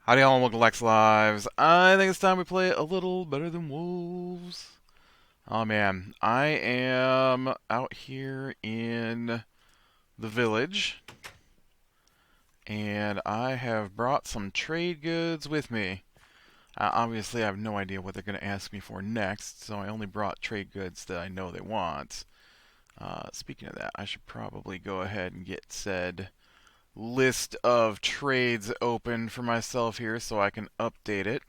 Howdy all, and welcome to Lex Lives. I think it's time we play a little better than wolves. Oh man, I am out here in the village, and I have brought some trade goods with me. Obviously, I have no idea what they're going to ask me for next, so I only brought trade goods that I know they want. Speaking of that, I should probably go ahead and get said list of trades open for myself here so I can update it.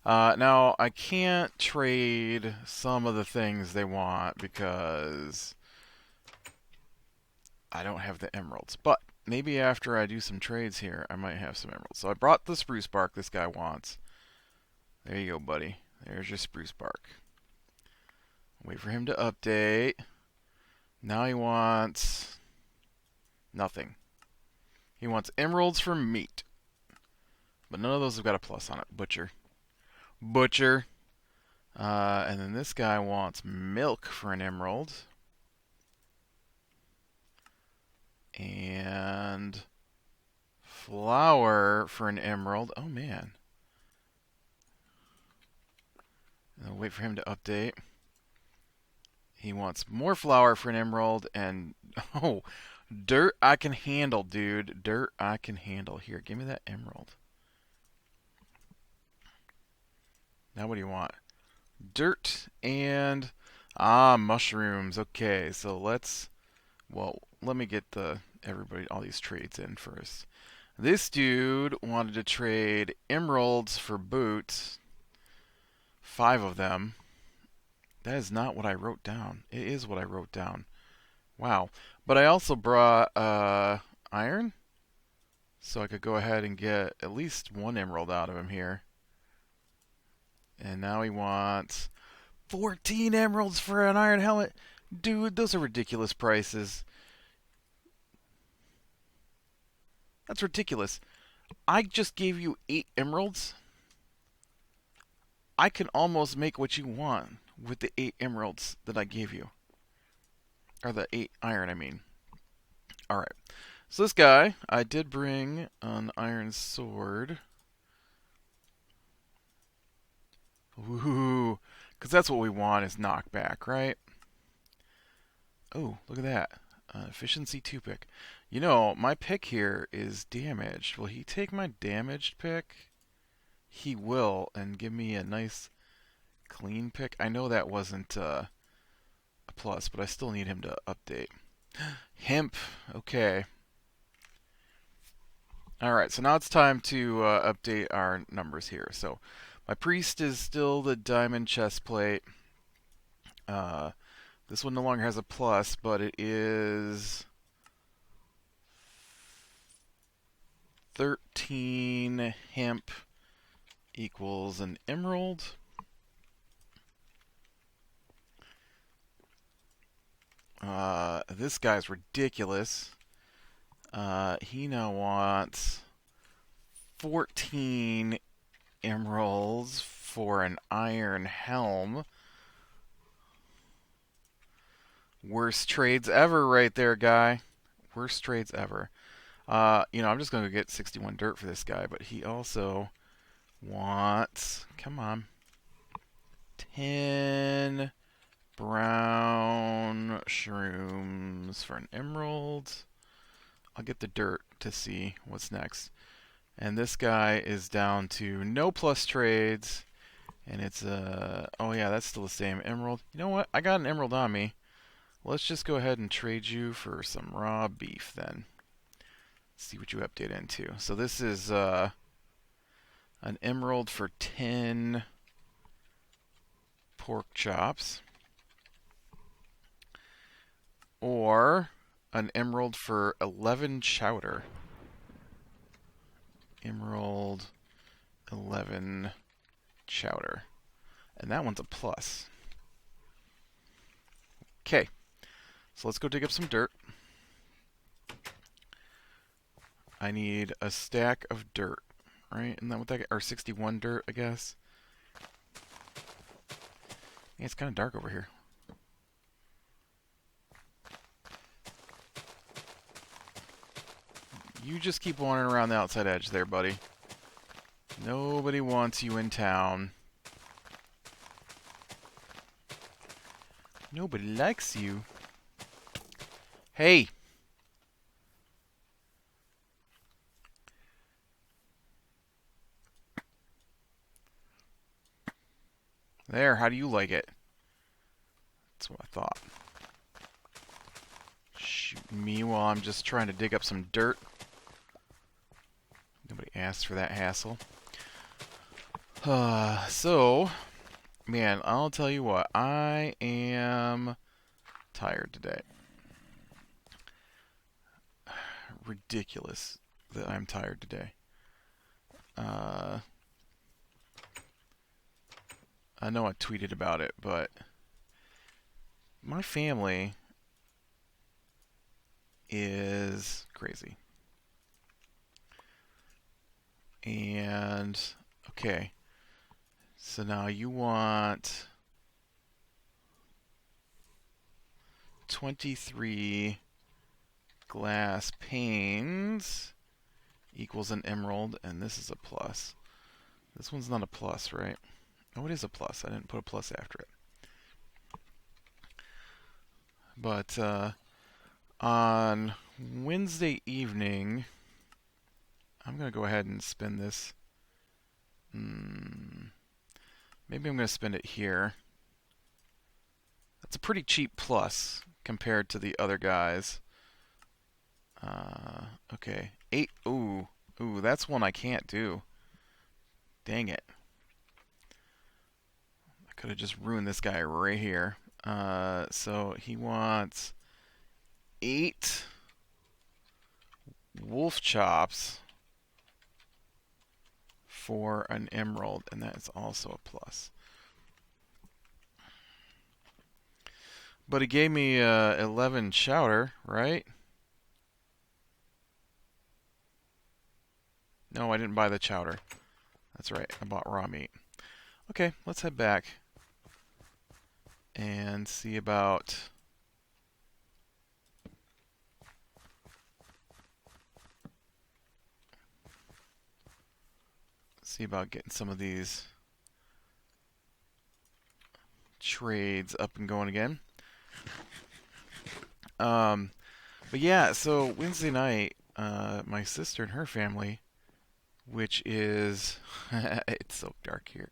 Now, I can't trade some of the things they want because I don't have the emeralds. But maybe after I do some trades here, I might have some emeralds. So I brought the spruce bark this guy wants. There you go, buddy. There's your spruce bark. Wait for him to update. Now he wants nothing. He wants emeralds for meat. But none of those have got a plus on it. Butcher. Butcher. And then this guy wants milk for an emerald. And flour for an emerald. Oh, man. I'll wait for him to update. He wants more flour for an emerald. And, oh, dirt I can handle, dude. Dirt I can handle. Here, give me that emerald. Now what do you want? Dirt and, mushrooms. Okay, so let me get all these trades in first. This dude wanted to trade emeralds for boots. 5 of them. That is not what I wrote down. It is what I wrote down. Wow. But I also brought iron, so I could go ahead and get at least 1 emerald out of him here. And now he wants 14 emeralds for an iron helmet. Dude, those are ridiculous prices. That's ridiculous. I just gave you 8 emeralds. I can almost make what you want with the 8 emeralds that I gave you. Or the 8 iron, I mean. Alright. So this guy, I did bring an iron sword. Woohoo. Because that's what we want is knockback, right? Oh, look at that. Efficiency 2 pick. You know, my pick here is damaged. Will he take my damaged pick? He will, and give me a nice clean pick. I know that wasn't a plus, but I still need him to update. Hemp. Okay. Alright, so now it's time to update our numbers here. So my priest is still the diamond chest plate. This one no longer has a plus, but it is 13 hemp equals an emerald. This guy's ridiculous. He now wants 14 emeralds for an iron helm. Worst trades ever right there, guy. Worst trades ever. I'm just going to get 61 dirt for this guy, but he also wants, come on, 10 brown shrooms for an emerald. I'll get the dirt to see what's next. And this guy is down to no plus trades. And it's oh yeah, that's still the same emerald. You know what? I got an emerald on me. Let's just go ahead and trade you for some raw beef then. See what you update into. So this is an emerald for 10 pork chops. Or an emerald for 11 chowder. Emerald 11 chowder. And that one's a plus. Okay. So let's go dig up some dirt. I need a stack of dirt, right? Isn't that what that, or 61 dirt, I guess? Yeah, it's kind of dark over here. You just keep wandering around the outside edge there, buddy. Nobody wants you in town. Nobody likes you. Hey! There, how do you like it? That's what I thought. Shoot me while I'm just trying to dig up some dirt. Nobody asked for that hassle. So, man, I'll tell you what. I am tired today. Ridiculous that I'm tired today. I know I tweeted about it, but my family is crazy. And, okay. So now you want 23 glass panes equals an emerald, and this is a plus. This one's not a plus, right? Oh, it is a plus. I didn't put a plus after it. But on Wednesday evening, I'm going to go ahead and spend this. Maybe I'm going to spend it here. That's a pretty cheap plus compared to the other guys. Okay. 8. Ooh, that's one I can't do. Dang it. I could have just ruined this guy right here. So he wants 8 wolf chops for an emerald, and that is also a plus. But he gave me 11 chowder, right? No, I didn't buy the chowder. That's right, I bought raw meat. Okay, let's head back and see about getting some of these trades up and going again. But yeah, so Wednesday night, my sister and her family, which is it's so dark here.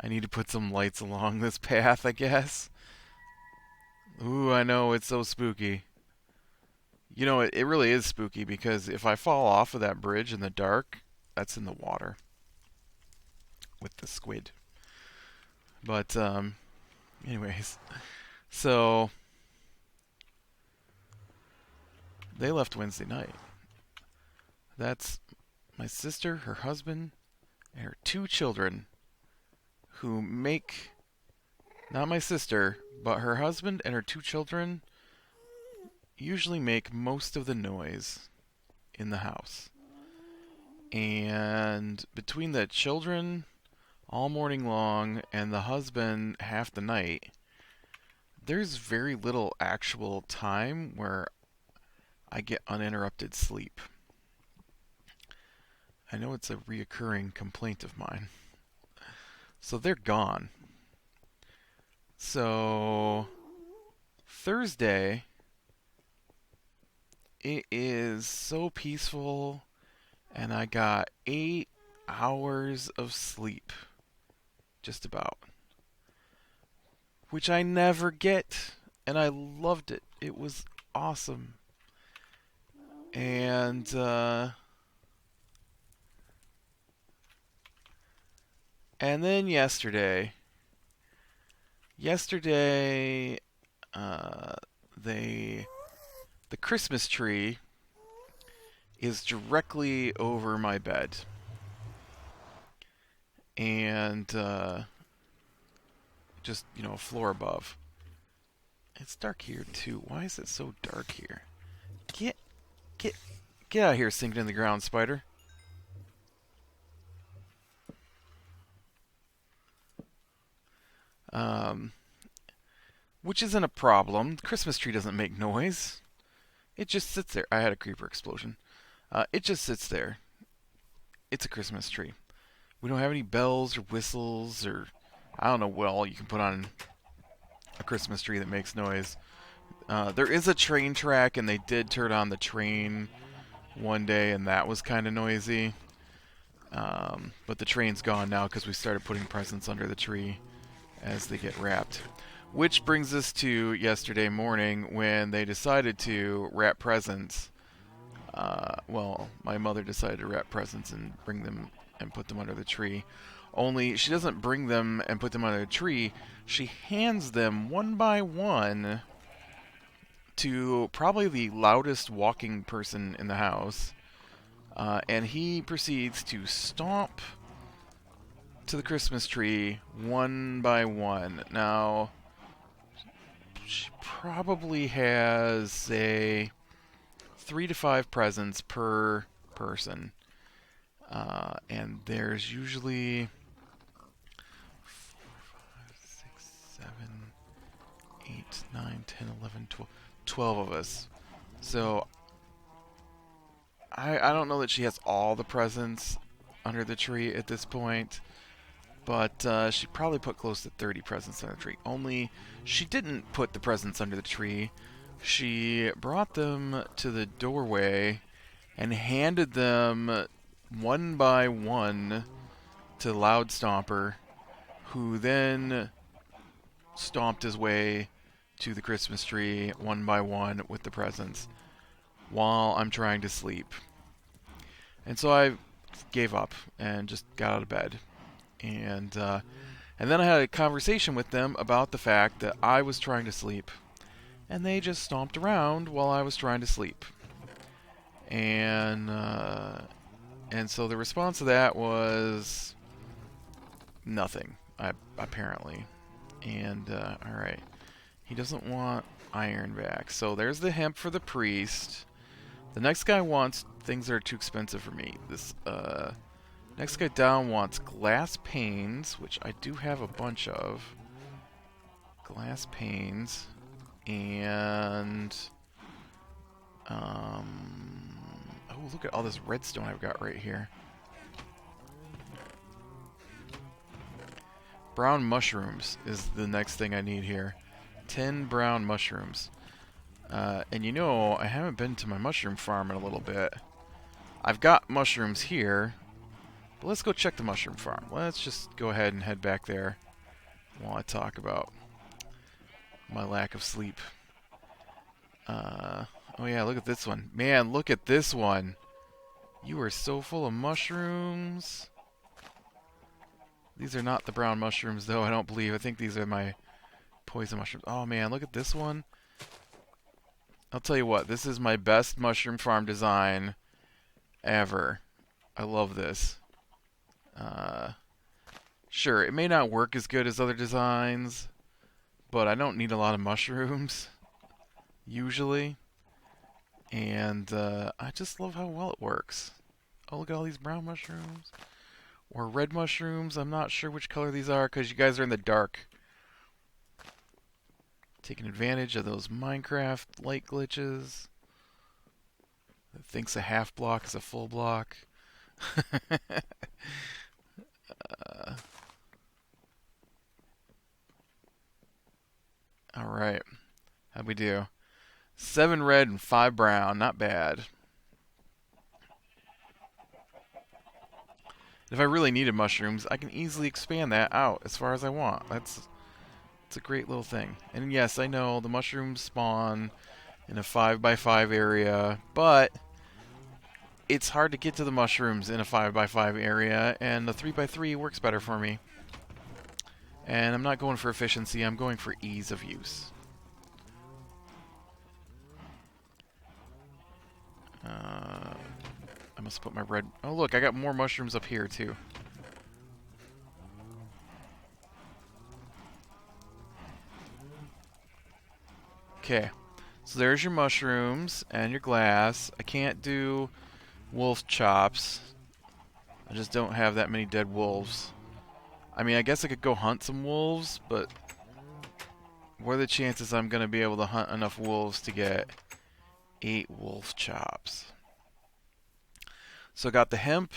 I need to put some lights along this path, I guess. Ooh, I know, it's so spooky. You know, it really is spooky because if I fall off of that bridge in the dark, that's in the water with the squid. But anyways, so they left Wednesday night. That's my sister, her husband, and her 2 children who make, not my sister, but her husband and her 2 children usually make most of the noise in the house. And between the children all morning long and the husband half the night, there's very little actual time where I get uninterrupted sleep. I know it's a reoccurring complaint of mine. So they're gone. So Thursday, it is so peaceful, and I got 8 hours of sleep. Just about. Which I never get, and I loved it. It was awesome. And then yesterday, the Christmas tree is directly over my bed, and just a floor above. It's dark here too. Why is it so dark here? Get out of here, sinking in the ground, spider. Which isn't a problem. The Christmas tree doesn't make noise. It just sits there. I had a creeper explosion. It just sits there. It's a Christmas tree. we don't have any bells or whistles or I don't know what all you can put on a Christmas tree that makes noise. There is a train track, and they did turn on the train one day, and that was kind of noisy. But the train's gone now because we started putting presents under the tree as they get wrapped. Which brings us to yesterday morning when they decided to wrap presents. Well, my mother decided to wrap presents and bring them and put them under the tree. Only she doesn't bring them and put them under the tree. She hands them one by one to probably the loudest walking person in the house. And he proceeds to stomp to the Christmas tree one by one. Now, she probably has, say, 3 to 5 presents per person. And there's usually 4, 5, 6, 7, 8, 9, 10, 11, 12 of us. So I don't know that she has all the presents under the tree at this point, but she probably put close to 30 presents under the tree. Only she didn't put the presents under the tree. She brought them to the doorway and handed them one by one to Loud Stomper, who then stomped his way to the Christmas tree one by one with the presents while I'm trying to sleep. And so I gave up and just got out of bed. And then I had a conversation with them about the fact that I was trying to sleep, and they just stomped around while I was trying to sleep. And so the response to that was nothing, apparently. And all right, he doesn't want iron back. So there's the hemp for the priest. The next guy wants things that are too expensive for me. This next guy down wants glass panes, which I do have a bunch of. Glass panes. And oh, look at all this redstone I've got right here. Brown mushrooms is the next thing I need here. 10 brown mushrooms. And you know, I haven't been to my mushroom farm in a little bit. I've got mushrooms here, but let's go check the mushroom farm. Let's just go ahead and head back there while I talk about my lack of sleep. Oh yeah, look at this one. Man, look at this one. You are so full of mushrooms. These are not the brown mushrooms, though, I don't believe. I think these are my poison mushrooms. Oh man, look at this one. I'll tell you what, this is my best mushroom farm design ever. I love this. Sure, it may not work as good as other designs, but I don't need a lot of mushrooms, usually. And I just love how well it works. Oh, look at all these brown mushrooms. Or red mushrooms. I'm not sure which color these are because you guys are in the dark. Taking advantage of those Minecraft light glitches. It thinks a half block is a full block. Alright. How'd we do? 7 red and 5 brown. Not bad. If I really needed mushrooms, I can easily expand that out as far as I want. It's a great little thing. And yes, I know the mushrooms spawn in a 5x5 area, but it's hard to get to the mushrooms in a 5x5 area, and the 3x3 works better for me. And I'm not going for efficiency, I'm going for ease of use. I must put my red... Oh look, I got more mushrooms up here too. Okay, so there's your mushrooms and your glass. I can't do wolf chops. I just don't have that many dead wolves. I mean, I guess I could go hunt some wolves, but what are the chances I'm going to be able to hunt enough wolves to get 8 wolf chops? So I got the hemp.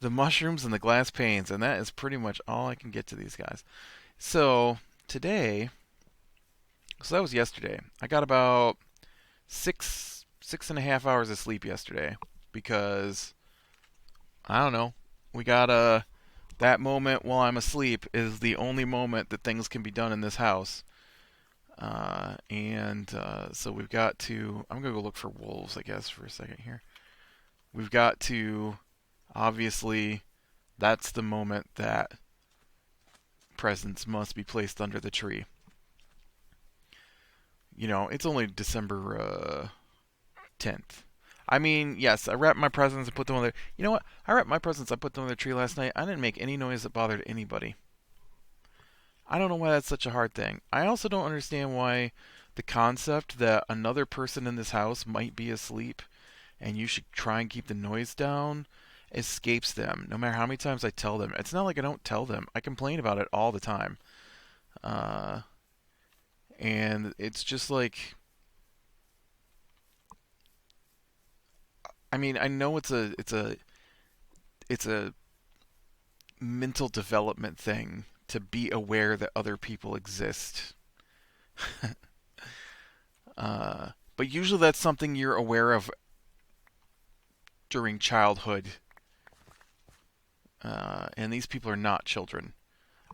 the mushrooms and the glass panes, and that is pretty much all I can get to these guys. So today, so that was yesterday. I got about 6.5 hours of sleep yesterday because I don't know. We got that moment while I'm asleep is the only moment that things can be done in this house. So we've got to. I'm gonna go look for wolves, I guess, for a second here. We've got to. Obviously, that's the moment that presents must be placed under the tree. You know, it's only December 10th. I mean, yes, I wrapped my presents and put them on there. You know what? I wrapped my presents. I put them on the tree last night. I didn't make any noise that bothered anybody. I don't know why that's such a hard thing. I also don't understand why the concept that another person in this house might be asleep and you should try and keep the noise down escapes them, no matter how many times I tell them. It's not like I don't tell them. I complain about it all the time. Uh, and it's just like, I mean, I know it's a mental development thing to be aware that other people exist. But usually that's something you're aware of during childhood. And these people are not children.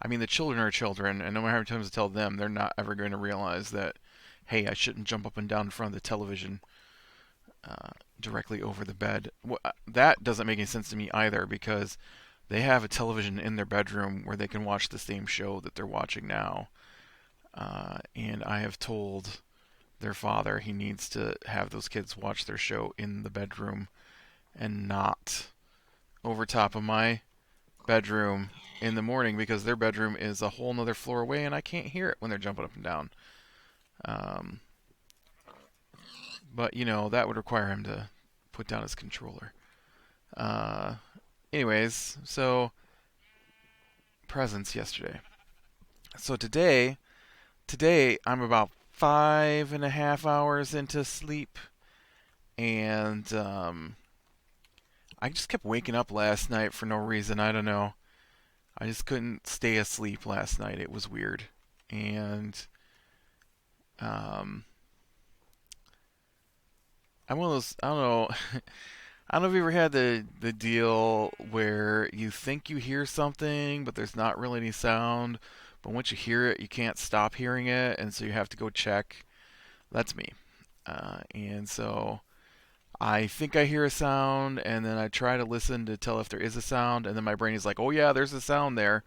I mean, the children are children, and no matter how many times I tell them, they're not ever going to realize that, hey, I shouldn't jump up and down in front of the television directly over the bed. That doesn't make any sense to me either because they have a television in their bedroom where they can watch the same show that they're watching now. And I have told their father he needs to have those kids watch their show in the bedroom and not over top of my bedroom in the morning because their bedroom is a whole nother floor away and I can't hear it when they're jumping up and down. Um, but, you know, that would require him to put down his controller. Uh, Anyways, so presents yesterday. So today I'm about 5.5 hours into sleep, and I just kept waking up last night for no reason. I don't know. I just couldn't stay asleep last night. It was weird, and um, I'm one of those. I don't know. I don't know if you ever had the deal where you think you hear something, but there's not really any sound. But once you hear it, you can't stop hearing it, and so you have to go check. That's me. And so I think I hear a sound, and then I try to listen to tell if there is a sound, and then my brain is like, "Oh yeah, there's a sound there,"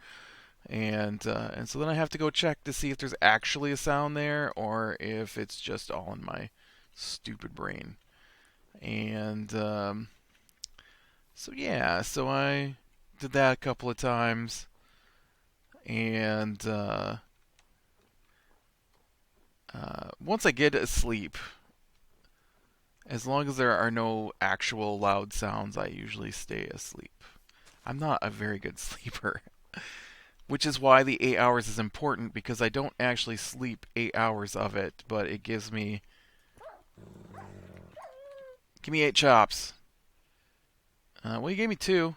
and so then I have to go check to see if there's actually a sound there, or if it's just all in my stupid brain. And so yeah, so I did that a couple of times, and once I get asleep, as long as there are no actual loud sounds, I usually stay asleep. I'm not a very good sleeper, which is why the 8 hours is important because I don't actually sleep 8 hours of it, but it gives me. Give me 8 chops. Well, you gave me two.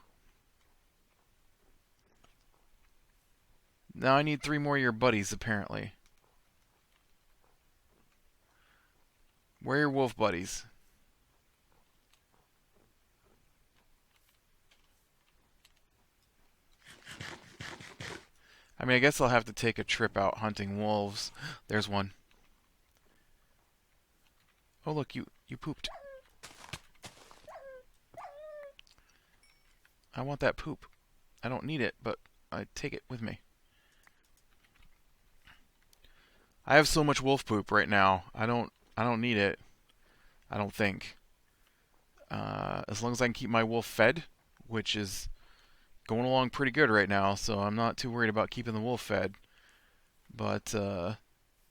Now I need three more of your buddies, apparently. Where are your wolf buddies? I mean, I guess I'll have to take a trip out hunting wolves. There's one. Oh, look, you pooped. I want that poop. I don't need it, but I take it with me. I have so much wolf poop right now. I don't need it. I don't think. As long as I can keep my wolf fed, which is going along pretty good right now, so I'm not too worried about keeping the wolf fed. But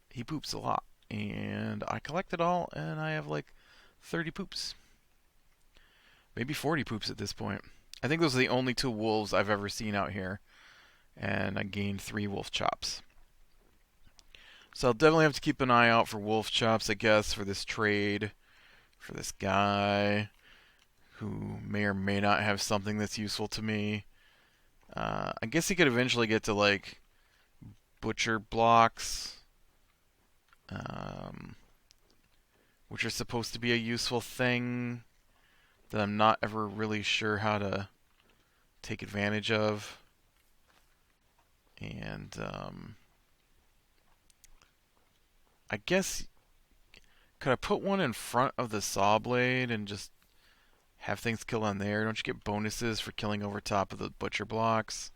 he poops a lot, and I collect it all, and I have like 30 poops, maybe 40 poops at this point. I think those are the only two wolves I've ever seen out here, and I gained 3 wolf chops. So I'll definitely have to keep an eye out for wolf chops, I guess, for this trade, for this guy. who may or may not have something that's useful to me. I guess he could eventually get to like butcher blocks, um, which are supposed to be a useful thing that I'm not ever really sure how to take advantage of. And I guess could I put one in front of the saw blade and just have things kill on there? Don't you get bonuses for killing over top of the butcher blocks?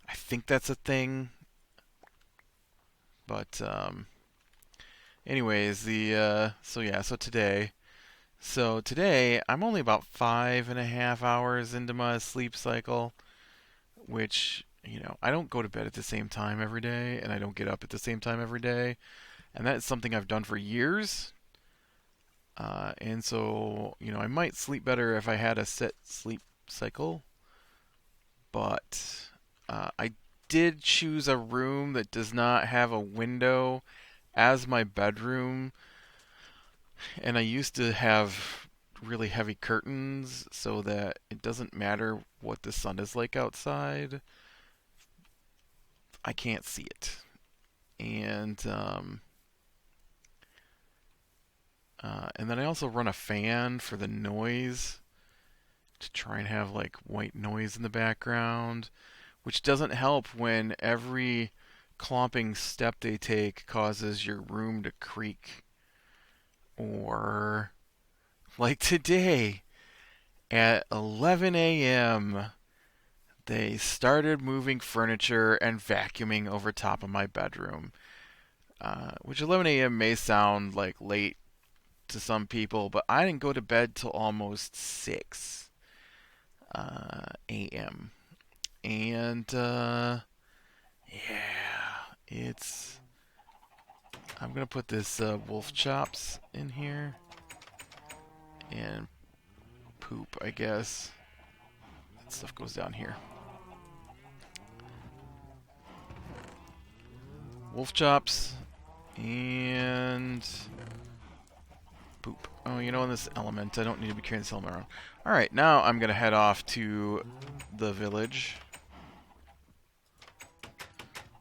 I think that's a thing. But anyways, so today I'm only about 5.5 hours into my sleep cycle, which I don't go to bed at the same time every day, and I don't get up at the same time every day, and that's something I've done for years. And so, I might sleep better if I had a set sleep cycle, but I did choose a room that does not have a window as my bedroom, and I used to have really heavy curtains so that it doesn't matter what the sun is like outside. I can't see it. And then I also run a fan for the noise to try and have like white noise in the background, which doesn't help when every clomping step they take causes your room to creak. Or, like today, at 11 a.m., they started moving furniture and vacuuming over top of my bedroom. Which 11 a.m. may sound like late to some people, but I didn't go to bed till almost 6 a.m. And yeah, I'm gonna put this wolf chops in here and poop, I guess. That stuff goes down here. Wolf chops and poop. Oh, in this element, I don't need to be carrying this element around. Alright, now I'm gonna head off to the village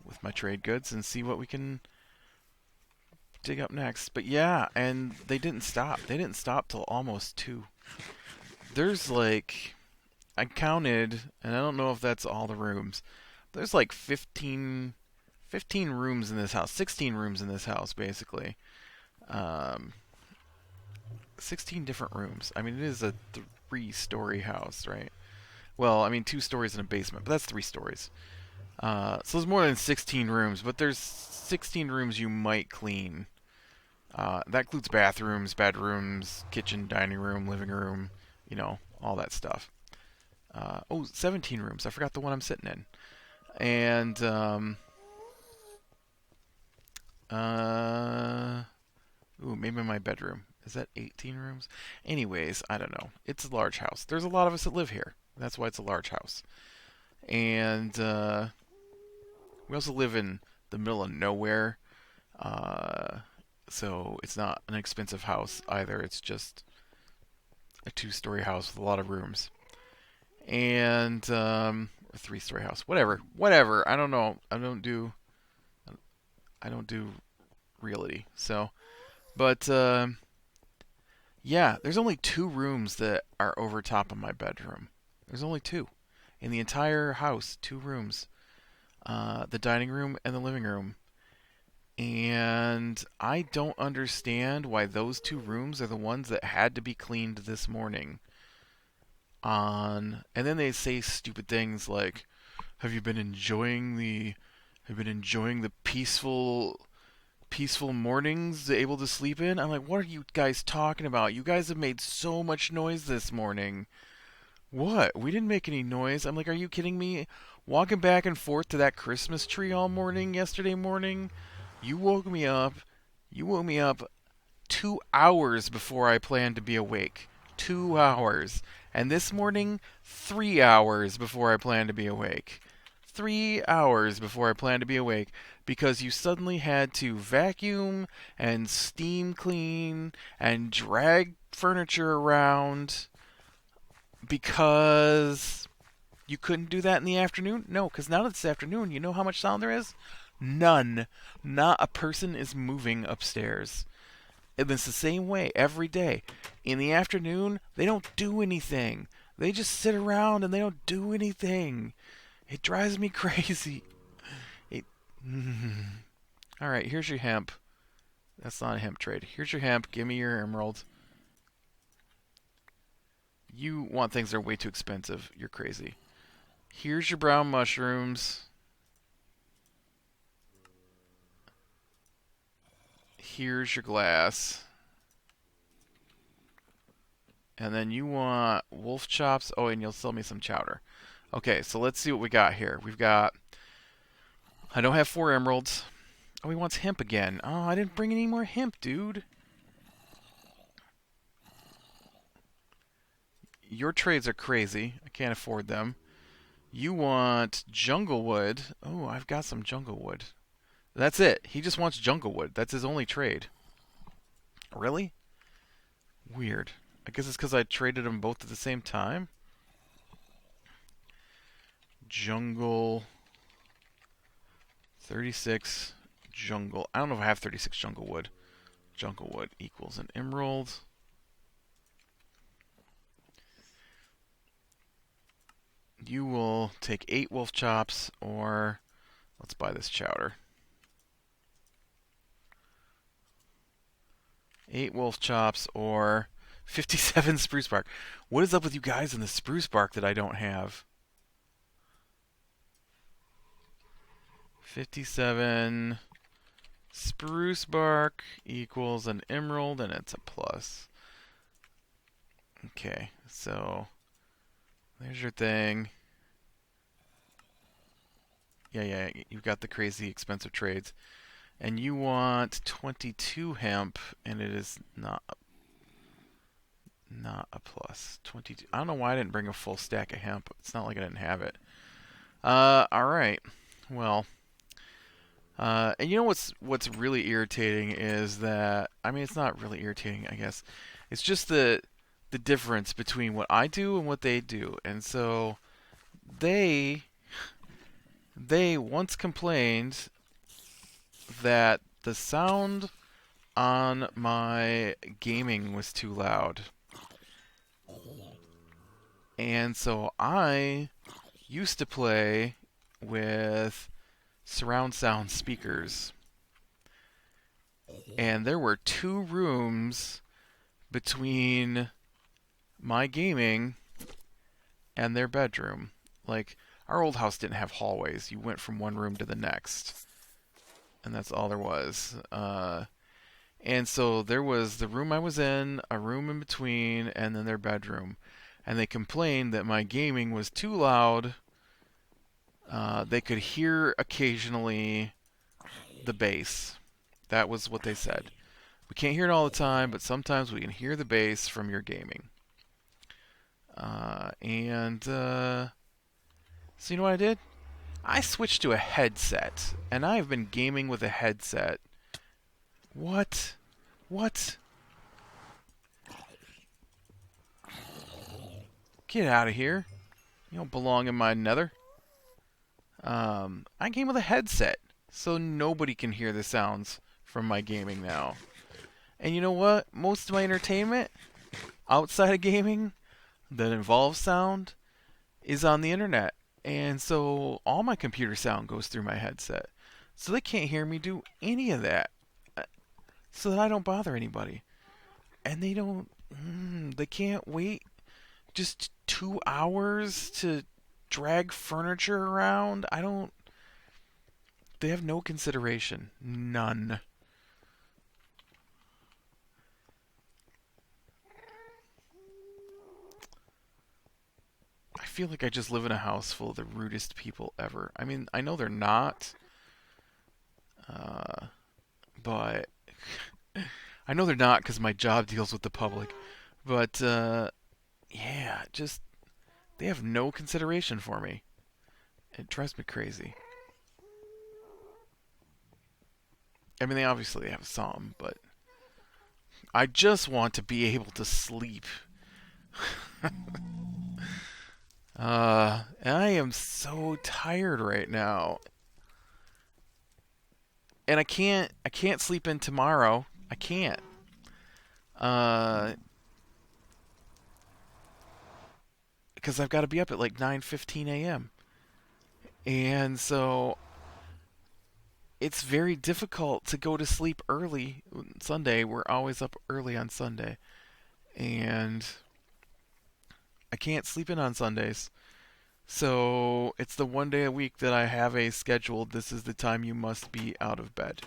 with my trade goods and see what we can dig up next. But yeah, and they didn't stop. They didn't stop till almost 2. There's like, I counted, and I don't know if that's all the rooms. There's like 15 rooms in this house. 16 rooms in this house, basically. 16 different rooms. I mean, it is a 3-story house, right? Well, I mean, 2 stories and a basement, but that's 3 stories. So there's more than 16 rooms, but there's 16 rooms you might clean. That includes bathrooms, bedrooms, kitchen, dining room, living room, all that stuff. 17 rooms. I forgot the one I'm sitting in. And, maybe my bedroom. Is that 18 rooms? Anyways, I don't know. It's a large house. There's a lot of us that live here. That's why it's a large house. And, we also live in the middle of nowhere. So it's not an expensive house either. It's just a 2-story house with a lot of rooms. And, a 3-story house. Whatever. I don't know. I don't do realty. So, but, yeah, there's only 2 rooms that are over top of my bedroom. There's only 2. In the entire house, 2 rooms. The dining room and the living room. And I don't understand why those 2 rooms are the ones that had to be cleaned this morning. And then they say stupid things like, "Have you been enjoying the peaceful mornings able to sleep in?" I'm like, "What are you guys talking about? You guys have made so much noise this morning." "What? We didn't make any noise." I'm like, "Are you kidding me? Walking back and forth to that Christmas tree all morning yesterday morning? You woke me up. You woke me up 2 hours before I planned to be awake. 2 hours. And this morning, 3 hours before I planned to be awake. 3 hours before I planned to be awake because you suddenly had to vacuum and steam clean and drag furniture around Because you couldn't do that in the afternoon? No, because now that it's afternoon, you know how much sound there is? None. Not a person is moving upstairs. And it's the same way every day. In the afternoon, they don't do anything. They just sit around and they don't do anything. It drives me crazy. It. All right, here's your hemp. That's not a hemp trade. Here's your hemp. Give me your emerald. You want things that are way too expensive. You're crazy. Here's your brown mushrooms. Here's your glass. And then you want wolf chops. Oh, and you'll sell me some chowder. Okay, so let's see what we got here. We've got... I don't have 4 emeralds. Oh, he wants hemp again. Oh, I didn't bring any more hemp, dude. Your trades are crazy. I can't afford them. You want jungle wood. Oh, I've got some jungle wood. That's it. He just wants jungle wood. That's his only trade. Really? Weird. I guess it's because I traded them both at the same time. Jungle. 36 jungle. I don't know if I have 36 jungle wood. Jungle wood equals an emerald. You will take 8 wolf chops, or let's buy this chowder. 8 wolf chops, or 57 spruce bark. What is up with you guys in the spruce bark that I don't have? 57 spruce bark equals an emerald, and it's a plus. Okay, so there's your thing. Yeah, you've got the crazy expensive trades. And you want 22 hemp, and it is not a plus. 22. I don't know why I didn't bring a full stack of hemp. It's not like I didn't have it. All right. Well, and you know what's really irritating is that, I mean, it's not really irritating, I guess. It's just the difference between what I do and what they do. And so they once complained that the sound on my gaming was too loud. And so I used to play with surround sound speakers. And there were 2 rooms between my gaming and their bedroom. Like, our old house didn't have hallways. You went from one room to the next. And that's all there was. And so there was the room I was in, a room in between, and then their bedroom. And they complained that my gaming was too loud. They could hear occasionally the bass. That was what they said. We can't hear it all the time, but sometimes we can hear the bass from your gaming. So you know what I did? I switched to a headset, and I've been gaming with a headset. What? What? Get out of here. You don't belong in my nether. I game with a headset, so nobody can hear the sounds from my gaming now. And you know what? Most of my entertainment outside of gaming that involves sound is on the internet. And so all my computer sound goes through my headset. So they can't hear me do any of that. So that I don't bother anybody. And they can't wait just 2 hours to drag furniture around. They have no consideration. None. I feel like I just live in a house full of the rudest people ever. I mean, I know they're not. But I know they're not because my job deals with the public. But, yeah, just, they have no consideration for me. It drives me crazy. I mean, they obviously have some, but I just want to be able to sleep. I am so tired right now, and I can't sleep in tomorrow. I can't. Uh, because I've got to be up at like 9:15 a.m. And so it's very difficult to go to sleep early Sunday. We're always up early on Sunday, and I can't sleep in on Sundays. So it's the one day a week that I have a scheduled. This is the time you must be out of bed.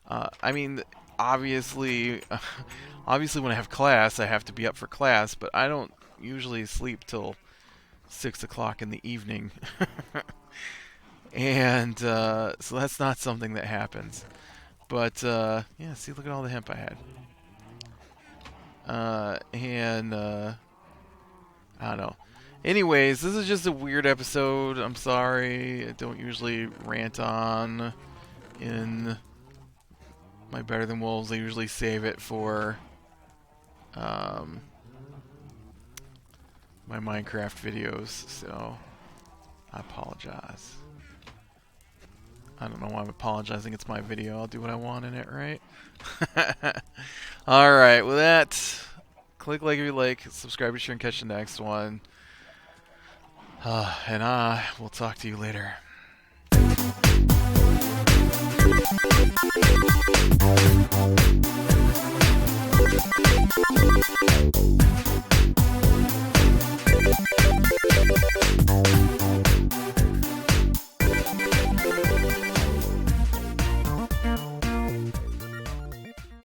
I mean, obviously, obviously when I have class, I have to be up for class, but I don't usually sleep till 6 o'clock in the evening, and so that's not something that happens. But yeah, see, look at all the hemp I had, and I don't know. Anyways, this is just a weird episode. I'm sorry. I don't usually rant on in my Better Than Wolves. I usually save it for um, my Minecraft videos, so I apologize. I don't know why I'm apologizing. It's my video. I'll do what I want in it, right? Alright, with that, click like if you like, subscribe to share, and catch the next one. And I will talk to you later.